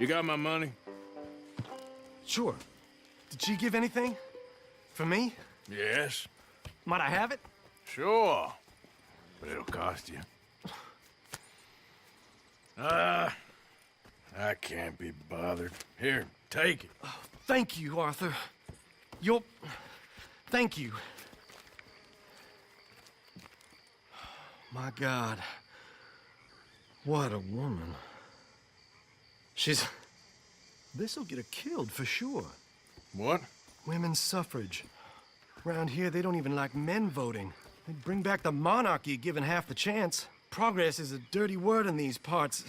You got my money? Sure. Did she give anything? For me? Yes. Might I have it? Sure. But it'll cost you. I can't be bothered. Here, take it. Oh, thank you, Arthur. Thank you. My God. What a woman. This'll get her killed for sure. What? Women's suffrage. Around here, they don't even like men voting. They'd bring back the monarchy given half the chance. Progress is a dirty word in these parts.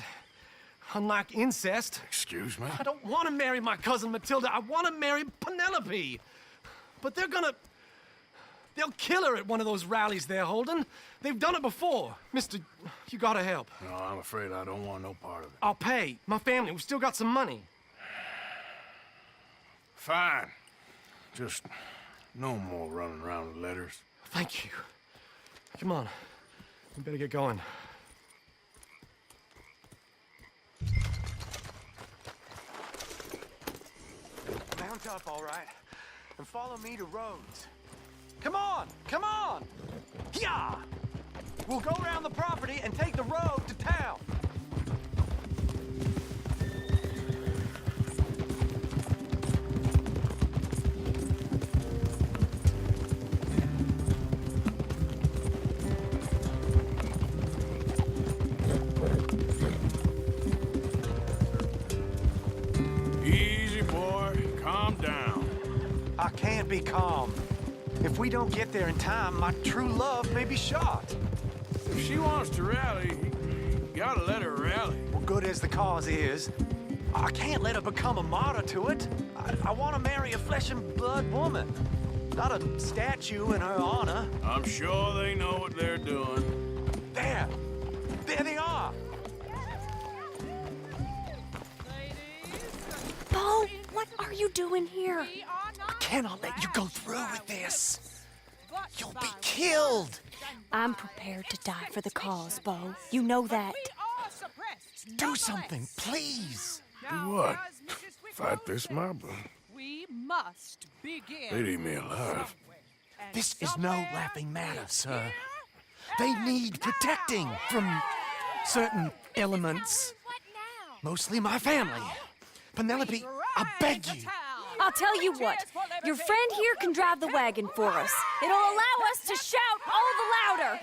Unlike incest. Excuse me? I don't want to marry my cousin Matilda. I want to marry Penelope. But they'll kill her at one of those rallies they're holding. They've done it before. Mister, you gotta help. No, I'm afraid I don't want no part of it. I'll pay. My family, we've still got some money. Fine. Just no more running around with letters. Thank you. Come on. We better get going. Mount up, all right, and follow me to Rhodes. Come on! Come on! Yeah! We'll go around the property and take the road to town. Easy, boy. Calm down. I can't be calm. If we don't get there in time, my true love may be shot. If she wants to rally, you gotta let her rally. Well, good as the cause is, I can't let her become a martyr to it. I want to marry a flesh and blood woman, not a statue in her honor. I'm sure they know what they're doing. There they are. Bo, what are you doing here? I cannot let you go through with this. You'll be killed. I'm prepared to die for the cause, Bo. You know that. Do something, please. Do what? Fight this mob? We must begin. They'd eat me alive. This is no laughing matter, sir. They need protecting from certain elements. Mostly my family. Penelope, I beg you. I'll tell you what. Your friend here can drive the wagon for us. It'll allow us to shout all the louder.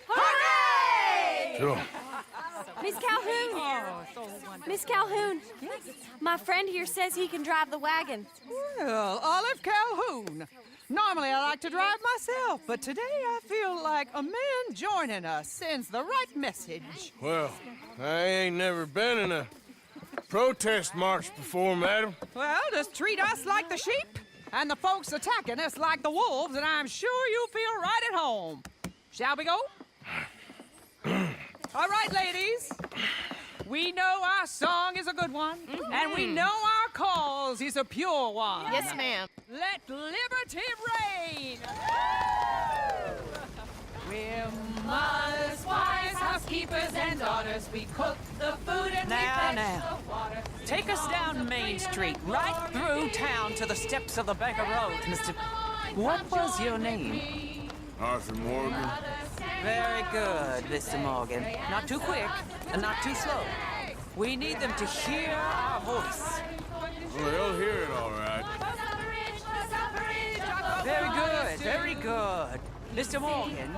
Hooray! Sure. Miss Calhoun. Miss Calhoun. My friend here says he can drive the wagon. Well, Olive Calhoun. Normally I like to drive myself, but today I feel like a man joining us sends the right message. Well, I ain't never been in a protest march before, madam. Well, just treat us like the sheep, and the folks attacking us like the wolves, and I'm sure you'll feel right at home. Shall we go? All right, ladies. We know our song is a good one, and we know our cause is a pure one. Yes, ma'am. Let liberty reign! We're mothers, wives, housekeepers, and daughters. We cook the food and we fetch the water. Take us down Main Street, right through town to the steps of the Banker Road, Mr. What was your name? Arthur Morgan. Very good, Mr. Morgan. Not too quick and not too slow. We need them to hear our voice. Well, they'll hear it all right. Very good, very good. Mr. Morgan,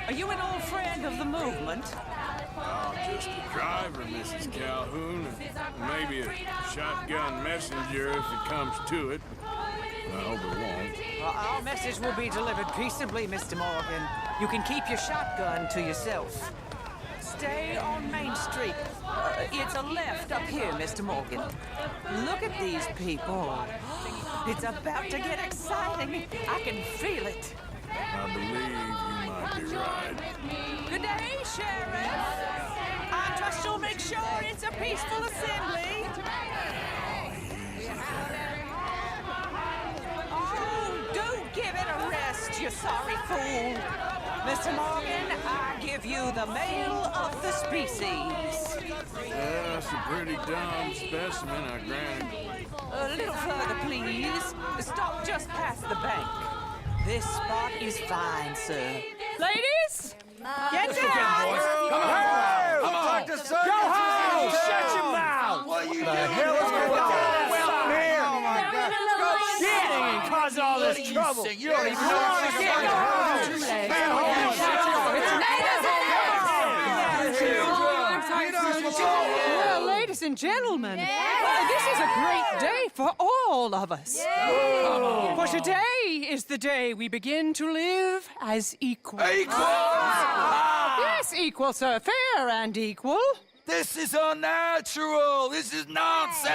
are you an old friend of the movement? I'm just a driver, Mrs. Calhoun, and maybe a shotgun messenger if it comes to it. I hope it won't. Our message will be delivered peaceably, Mr. Morgan. You can keep your shotgun to yourself. Stay on Main Street. It's a left up here, Mr. Morgan. Look at these people. It's about to get exciting. I can feel it. I believe you might be right. Good day, Sheriff. I trust you'll make sure it's a peaceful assembly. Oh, do give it a rest, you sorry fool. Mr. Morgan, I give you the male of the species. Yeah, that's a pretty dumb specimen, I grant. A little further, please. Stop just past the bank. This spot is fine, sir. Ladies, get down! Come on! Go home! Shut your mouth! What you the hell is going on? Well, here! Oh, my God. Go shit! And cause all this trouble. You don't even know what to get. Go Well, ladies and gentlemen, this is a great day for all of us. For today is the day we begin to live as equals. Yes, equal, sir. Fair and equal. This is unnatural! This is nonsense!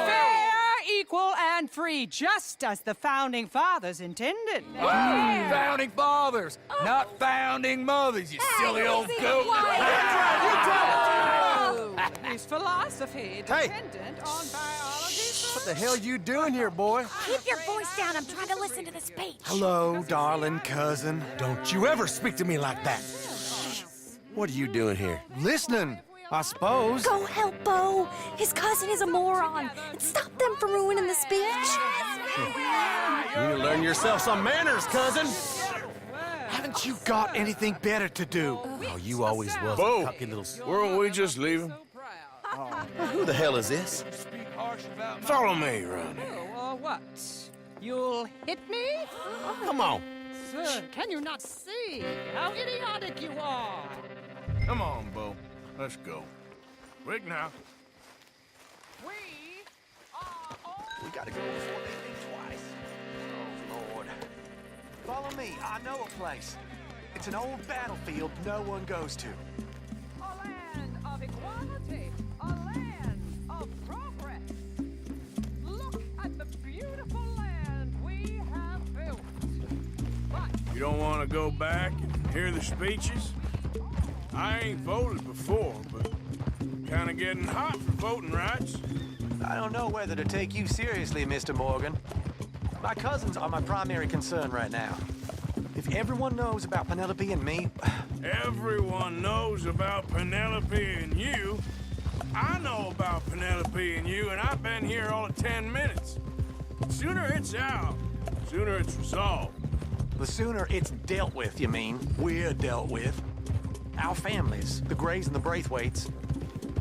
Fair, equal, and free, just as the Founding Fathers intended. Founding fathers, not founding mothers, you silly old goat! His philosophy dependent on biology. What the hell you doing here, boy? Keep your voice down. I'm trying to listen to the speech. Hello, darling cousin. Don't you ever speak to me like that. What are you doing here? Listening, I suppose. Go help Bo. His cousin is a moron. And stop them from ruining the speech. You need to learn yourself some manners, cousin. Haven't you got anything better to do? Oh, you always was Bo, a cocky little... weren't we just leaving? Who the hell is this? Follow me, Ronnie. What? You'll hit me? Come on. Sir, can you not see how idiotic you are? Come on, Bo. Let's go. Quick now. We are all... We gotta go before they think twice. Oh, Lord. Follow me. I know a place. It's an old battlefield no one goes to. a land of equality, a land of progress. Look at the beautiful land we have built. But You don't want to go back and hear the speeches? I ain't voted before, but kind of getting hot for voting rights. I don't know whether to take you seriously, Mr. Morgan. My cousins are my primary concern right now. If everyone knows about Penelope and me... Everyone knows about Penelope and you. I know about Penelope and you, and I've been here all of 10 minutes. Sooner it's out, sooner it's resolved. The sooner it's dealt with, you mean, we're dealt with. Our families, the Grays and the Braithwaites,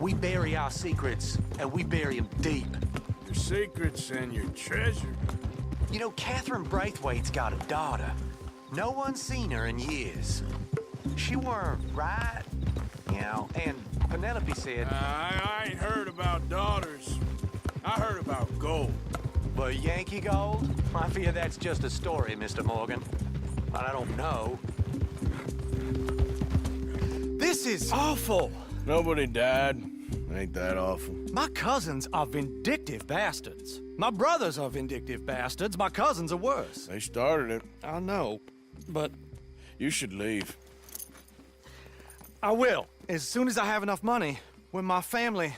we bury our secrets, and we bury them deep. Your secrets and your treasure. You know, Catherine Braithwaite's got a daughter. No one's seen her in years. She weren't right, you know, and Penelope said... I ain't heard about daughters. I heard about gold. But Yankee gold? I fear that's just a story, Mr. Morgan. But I don't know. This is awful. Nobody died. Ain't that awful? My cousins are vindictive bastards. My brothers are vindictive bastards. My cousins are worse. They started it. I know, but You should leave. I will. As soon as I have enough money. When my family...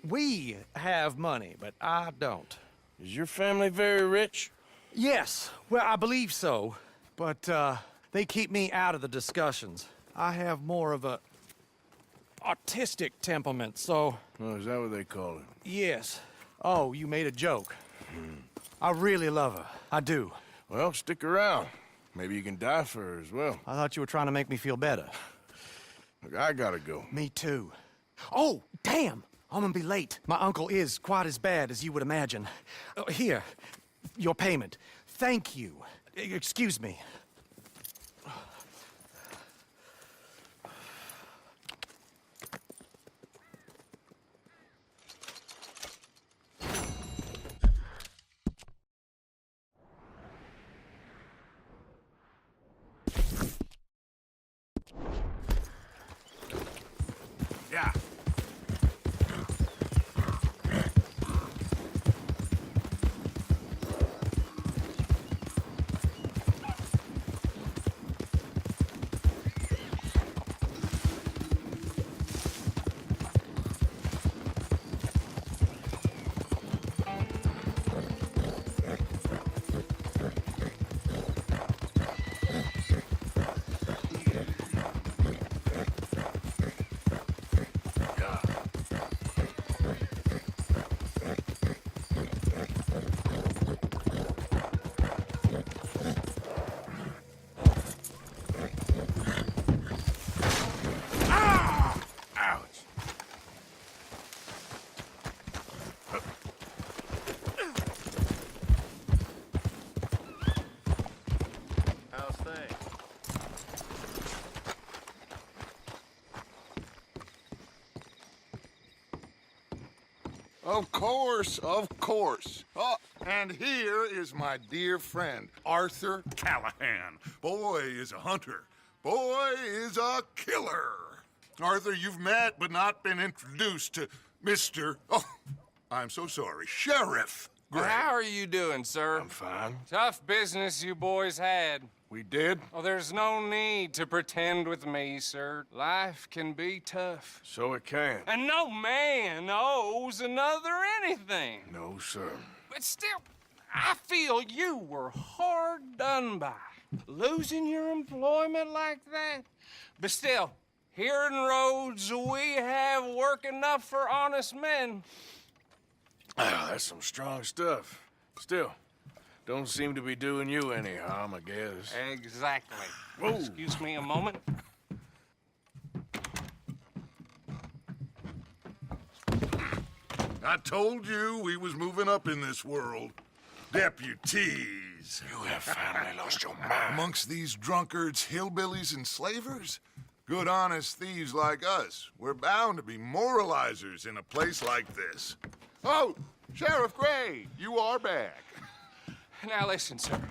We have money, but I don't. Is your family very rich? Yes, well, I believe so. But, they keep me out of the discussions. I have more of a... artistic temperament, so... Oh, is that what they call it? Yes. Oh, you made a joke. I really love her. I do. Well, stick around. Maybe you can die for her as well. I thought you were trying to make me feel better. Look, I gotta go. Me too. Oh, damn! I'm gonna be late. My uncle is quite as bad as you would imagine. Here, your payment. Thank you. Excuse me. Yeah. Of course, of course. Oh, and here is my dear friend, Arthur Callahan. Boy is a hunter. Boy is a killer. Arthur, you've met but not been introduced to Mr. Oh, I'm so sorry, Sheriff Gray. How are you doing, sir? I'm fine. Tough business you boys had. We did? Oh, there's no need to pretend with me, sir. Life can be tough. So it can. And no man owes another anything. No, sir. But still, I feel you were hard done by. Losing your employment like that. But still, here in Rhodes, we have work enough for honest men. Ah, that's some strong stuff. Still, don't seem to be doing you any harm, I guess. Exactly. Whoa. Excuse me a moment. I told you we was moving up in this world. Deputies. You have finally lost your mind. Amongst these drunkards, hillbillies, and slavers? Good, honest thieves like us. We're bound to be moralizers in a place like this. Oh, Sheriff Gray, you are back. Now listen, sir.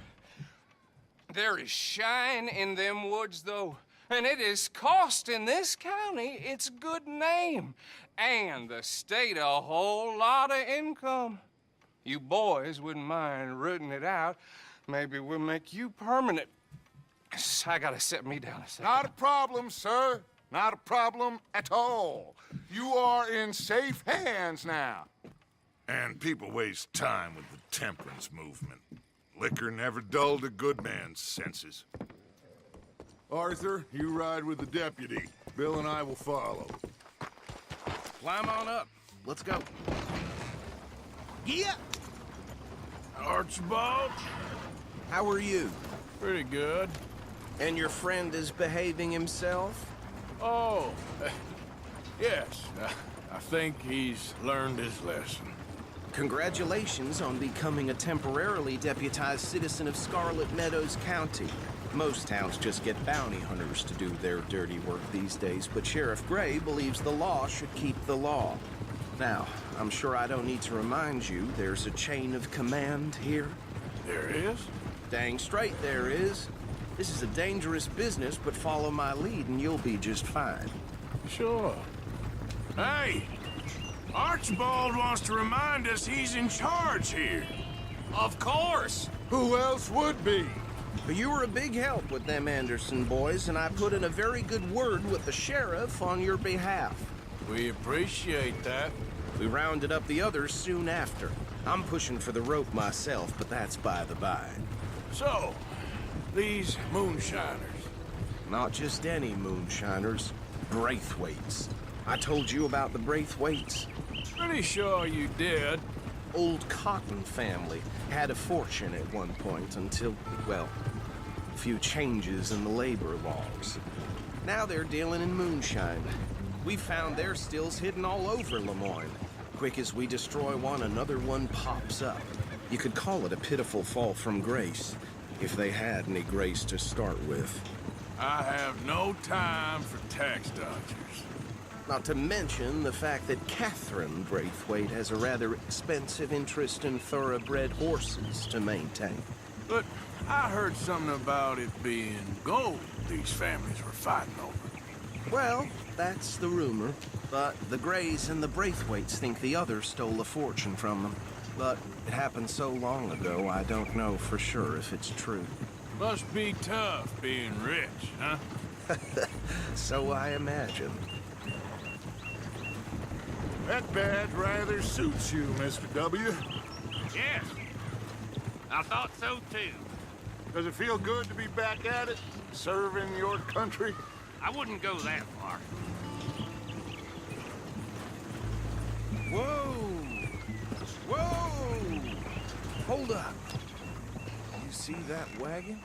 There is shine in them woods, though, and it is costing this county its good name and the state a whole lot of income. You boys wouldn't mind rooting it out. Maybe we'll make you permanent. I gotta set me down a second. Not a problem, sir. Not a problem at all. You are in safe hands now. And people waste time with the temperance movement. Liquor never dulled a good man's senses. Arthur, you ride with the deputy. Bill and I will follow. Climb on up. Let's go. Yeah. Archibald? How are you? Pretty good. And your friend is behaving himself? Oh, yes. I think he's learned his lesson. Congratulations on becoming a temporarily deputized citizen of Scarlet Meadows County. Most towns just get bounty hunters to do their dirty work these days, but Sheriff Gray believes the law should keep the law. Now, I'm sure I don't need to remind you there's a chain of command here. There is? Dang straight there is. This is a dangerous business, but follow my lead and you'll be just fine. Sure. Hey! Archibald wants to remind us he's in charge here. Of course. Who else would be? But you were a big help with them Anderson boys, and I put in a very good word with the sheriff on your behalf. We appreciate that. We rounded up the others soon after. I'm pushing for the rope myself, but that's by the by. So, these moonshiners. Not just any moonshiners, Braithwaites. I told you about the Braithwaites. Pretty sure you did. Old Cotton family had a fortune at one point until, well, a few changes in the labor laws. Now they're dealing in moonshine. We found their stills hidden all over Lemoyne. Quick as we destroy one, another one pops up. You could call it a pitiful fall from grace, if they had any grace to start with. I have no time for tax dodgers. Not to mention the fact that Catherine Braithwaite has a rather expensive interest in thoroughbred horses to maintain. But I heard something about it being gold these families were fighting over. Well, that's the rumor. But the Grays and the Braithwaites think the others stole a fortune from them. But it happened so long ago, I don't know for sure if it's true. Must be tough being rich, huh? So I imagine. That badge rather suits you, Mr. W. Yes. I thought so, too. Does it feel good to be back at it, serving your country? I wouldn't go that far. Whoa! Whoa! Hold up. You see that wagon?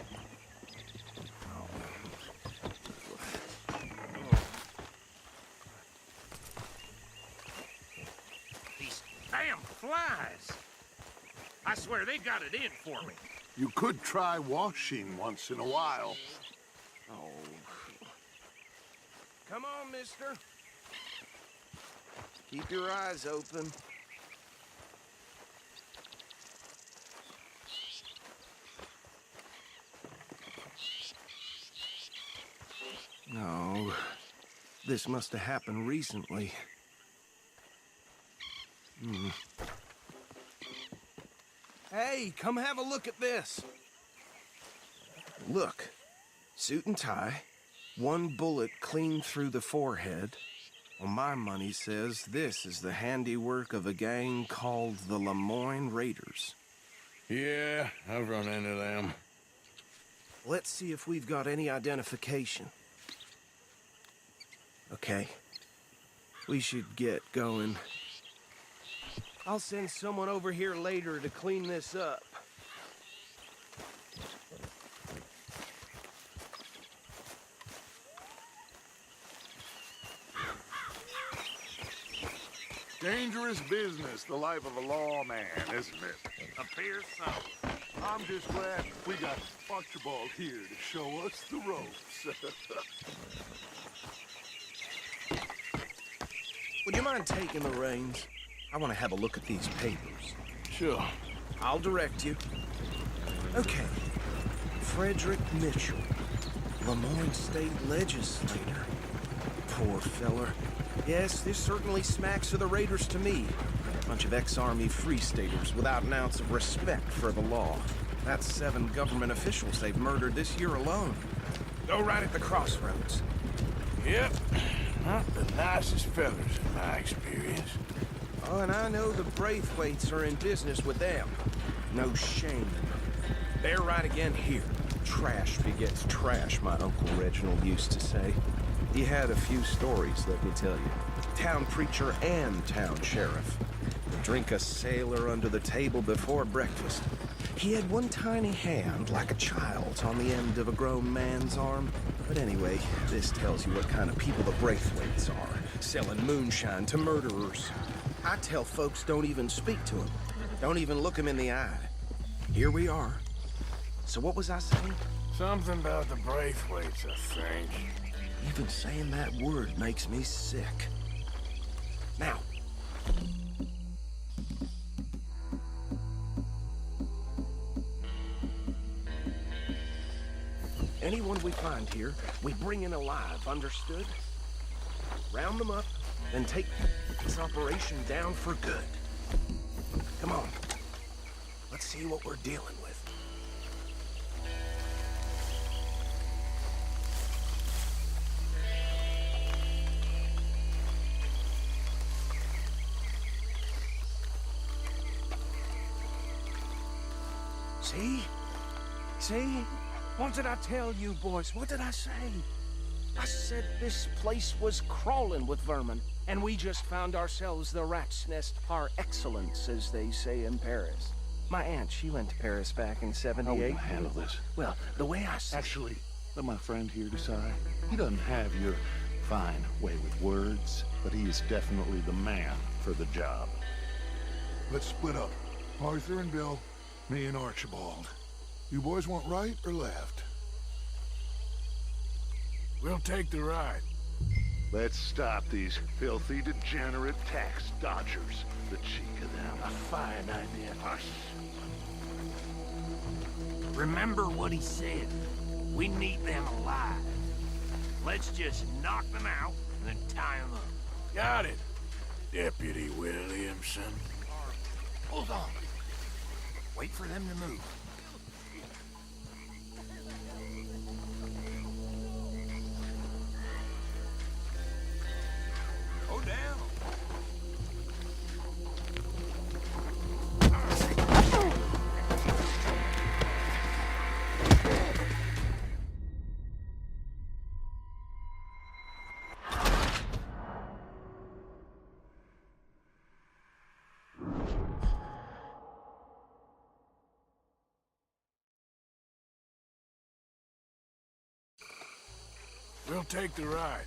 These damn flies. I swear they got it in for me. You could try washing once in a while. Oh. Come on, mister. Keep your eyes open. No, this must have happened recently. Hey, come have a look at this. Look, suit and tie, one bullet clean through the forehead. Well, my money says this is the handiwork of a gang called the Lemoyne Raiders. Yeah, I've run into them. Let's see if we've got any identification. Okay. We should get going. I'll send someone over here later to clean this up. Dangerous business, the life of a lawman, isn't it? Appears so. I'm just glad we got Archibald here to show us the ropes. Would you mind taking the reins? I want to have a look at these papers. Sure. I'll direct you. Okay. Frederick Mitchell, Lemoyne State Legislator. Poor feller. Yes, this certainly smacks of the Raiders to me. Bunch of ex-Army Free Staters without an ounce of respect for the law. That's 7 government officials they've murdered this year alone. Go right at the crossroads. Yep. Not the nicest fellas in my experience. Oh, and I know the Braithwaites are in business with them. No shame. They're right again here. Trash begets trash, my Uncle Reginald used to say. He had a few stories, let me tell you. Town preacher and town sheriff. Would drink a sailor under the table before breakfast. He had one tiny hand, like a child's, on the end of a grown man's arm. But anyway, this tells you what kind of people the Braithwaites are. Selling moonshine to murderers. I tell folks don't even speak to them. Don't even look them in the eye. Here we are. So what was I saying? Something about the Braithwaites, I think. Even saying that word makes me sick. Now. Anyone we find here, we bring in alive, understood? Round them up, then take this operation down for good. Come on. Let's see what we're dealing with. See? See? What did I tell you, boys? What did I say? I said this place was crawling with vermin, and we just found ourselves the rat's nest par excellence, as they say in Paris. My aunt, she went to Paris back in '78. How will I handle this? Well, the way I said... Actually, let my friend here decide. He doesn't have your fine way with words, but he is definitely the man for the job. Let's split up. Arthur and Bill, me and Archibald. You boys want right or left? We'll take the ride. Let's stop these filthy, degenerate tax dodgers. The cheek of them. A fine idea. Remember what he said. We need them alive. Let's just knock them out and then tie them up. Got it, Deputy Williamson. Hold on. Wait for them to move. Go down. We'll take the ride.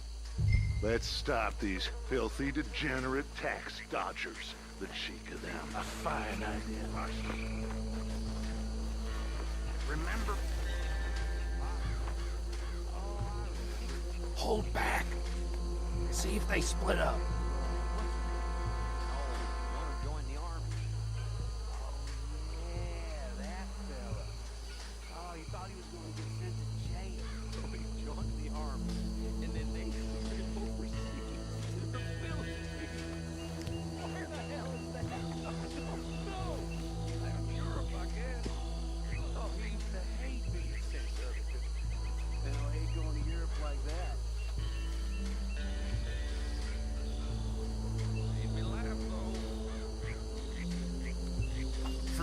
Let's stop these filthy, degenerate tax dodgers. The cheek of them. A fine idea. Remember... Hold back. See if they split up.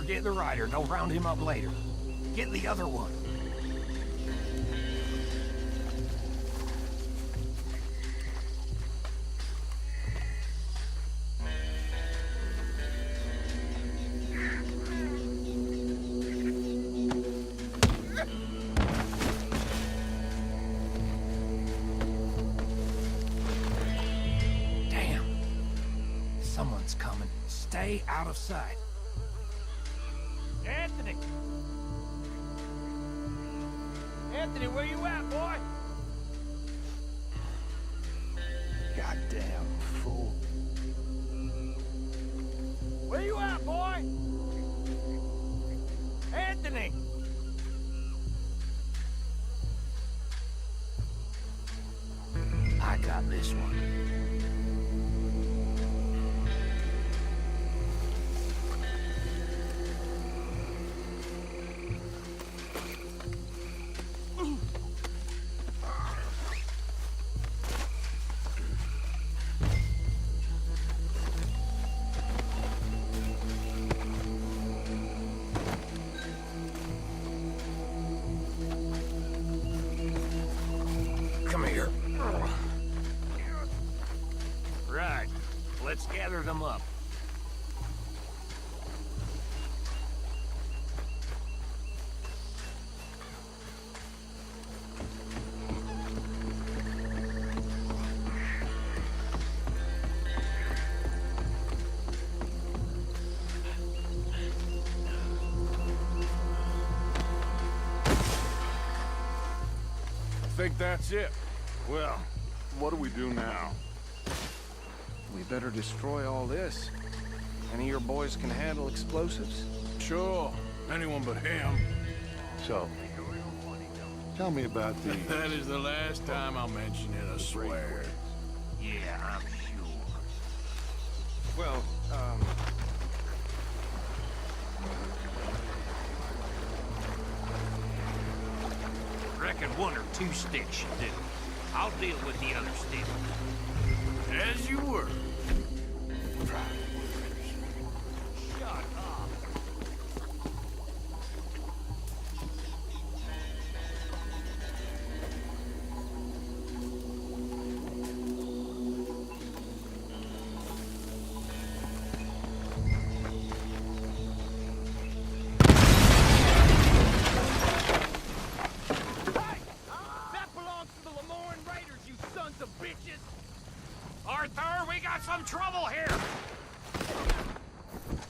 forget the rider. Don't round him up later. Get the other one. Damn. Someone's coming. Stay out of sight. Anthony! Anthony, where you at, boy? Goddamn fool. Where you at, boy? Anthony! I got this one. Come here. Right. Let's gather them up. I think that's it. Well, what do we do now? We better destroy all this. Any of your boys can handle explosives? Sure. Anyone but him. So, tell me about the... That is the last time I'll mention it, I swear. Yeah, I'm sure. Well, Reckon one or two sticks should do. I'll deal with the other stick. As you were. Shut up. Arthur, we got some trouble here!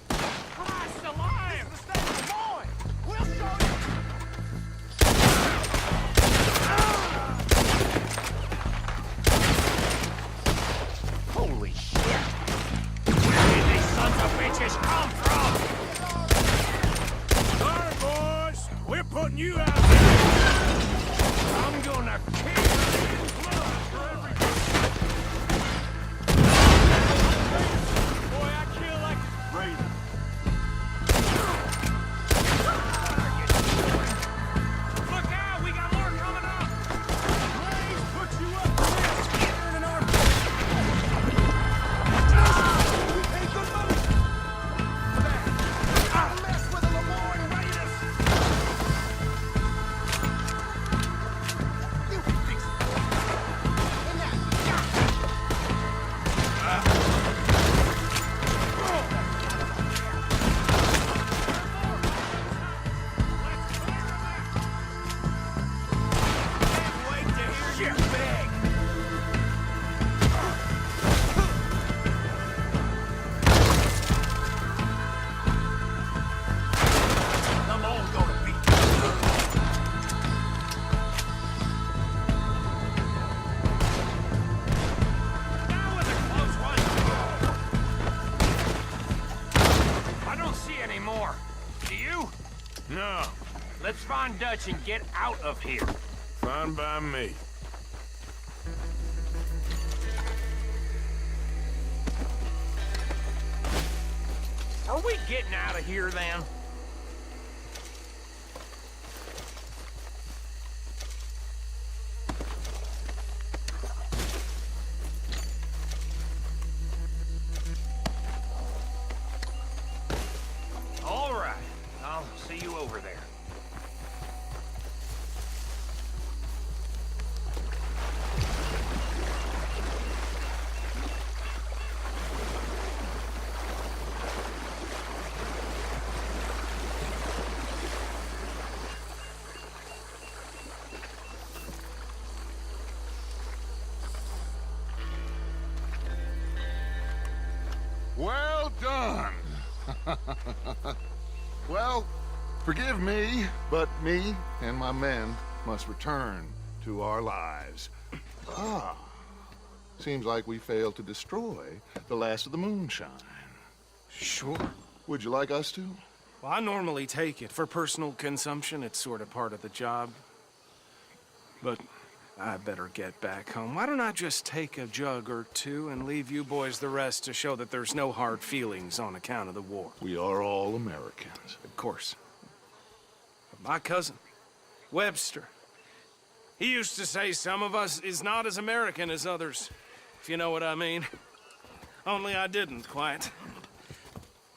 Christ alive! This is the state of Lemoyne! We'll show you! Holy shit! Where did these sons of bitches come from? All right, boys. We're putting you out there. I'm gonna kill you! Boy, I kill like breathing. Look out! We got more coming up! Blaze put you up for this. Scared in our... Hey, good money. I'll mess with the Lemoyne Raiders. You fix it. And now, can't wait to hear you beg. I'm all gonna be That was a close one! I don't see any more. Do you? No. Let's find Dutch and get out of here. Fine by me. Are we getting out of here then? All right. done. Well, forgive me, but me and my men must return to our lives. Seems like we failed to destroy the last of the moonshine. Sure. Would you like us to? Well, I normally take it. For personal consumption, it's sort of part of the job. But I better get back home. Why don't I just take a jug or two and leave you boys the rest to show that there's no hard feelings on account of the war? We are all Americans. Of course. But my cousin, Webster, he used to say some of us is not as American as others, if you know what I mean. Only I didn't quite.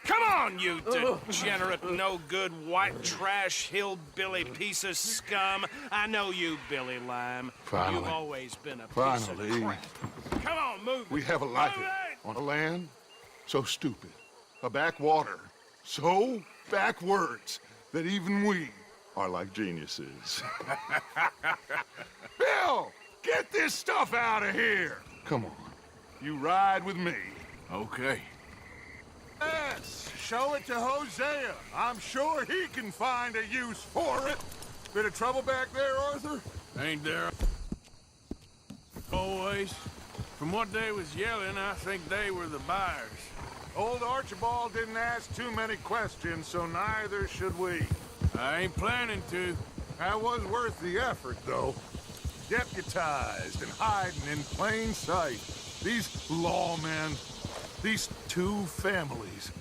Come on, you degenerate, no-good, white trash, hillbilly piece of scum. I know you, Billy Lime. Finally. You've always been a piece of crap. Come on, move. We have a life on a land so stupid, a backwater so backwards that even we are like geniuses. Bill, get this stuff out of here. Come on, you ride with me. Okay. Yes, show it to Hosea. I'm sure he can find a use for it. Bit of trouble back there, Arthur? Ain't there always? From what they was yelling, I think they were the buyers. Old Archibald didn't ask too many questions, so neither should we. I ain't planning to. That was worth the effort, though. Deputized and hiding in plain sight. These lawmen, these two families.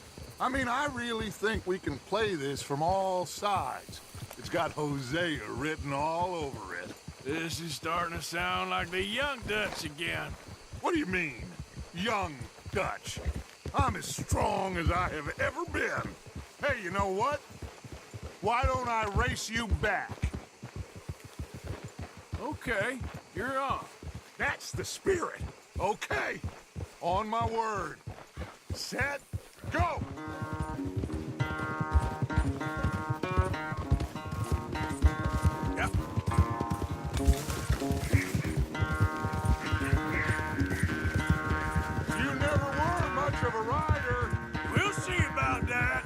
I mean, I really think we can play this from all sides. It's got Hosea written all over it. This is starting to sound like the Young Dutch again. What do you mean, young Dutch? I'm as strong as I have ever been. Hey, you know what? Why don't I race you back? Okay, you're off. That's the spirit. Okay, on my word. Set, go! Yep. You never were much of a rider. We'll see about that.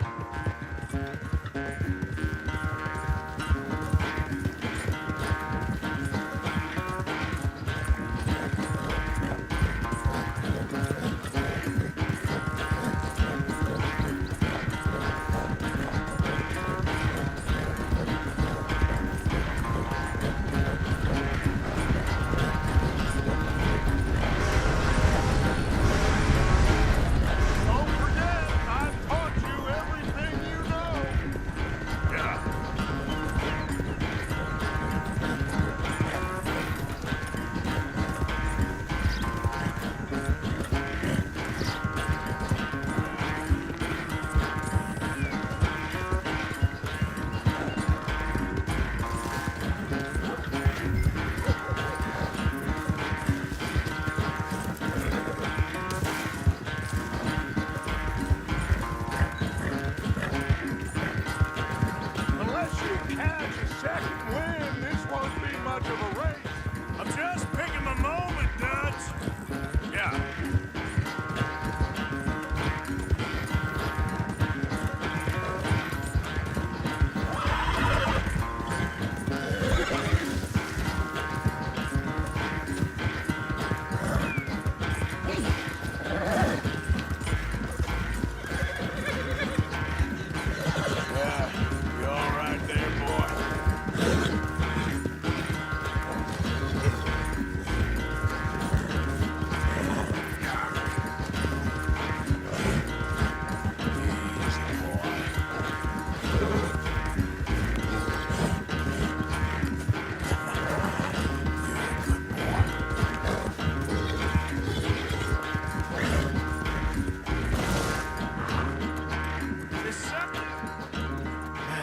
Don't forget, I've taught you everything you know. Yeah. Unless you catch a second wind, this won't be much of a race. I'm just picking my moment, Dutch. Yeah. Yeah, you all right there, boy?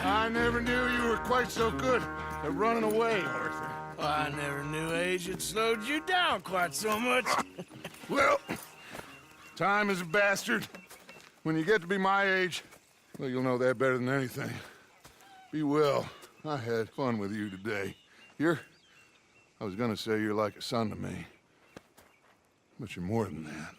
I never knew you were quite so good at running away, Arthur. I never knew age had slowed you down quite so much. Well, time is a bastard. When you get to be my age, well, you'll know that better than anything. Be well. I had fun with you today. I was gonna say you're like a son to me, but you're more than that.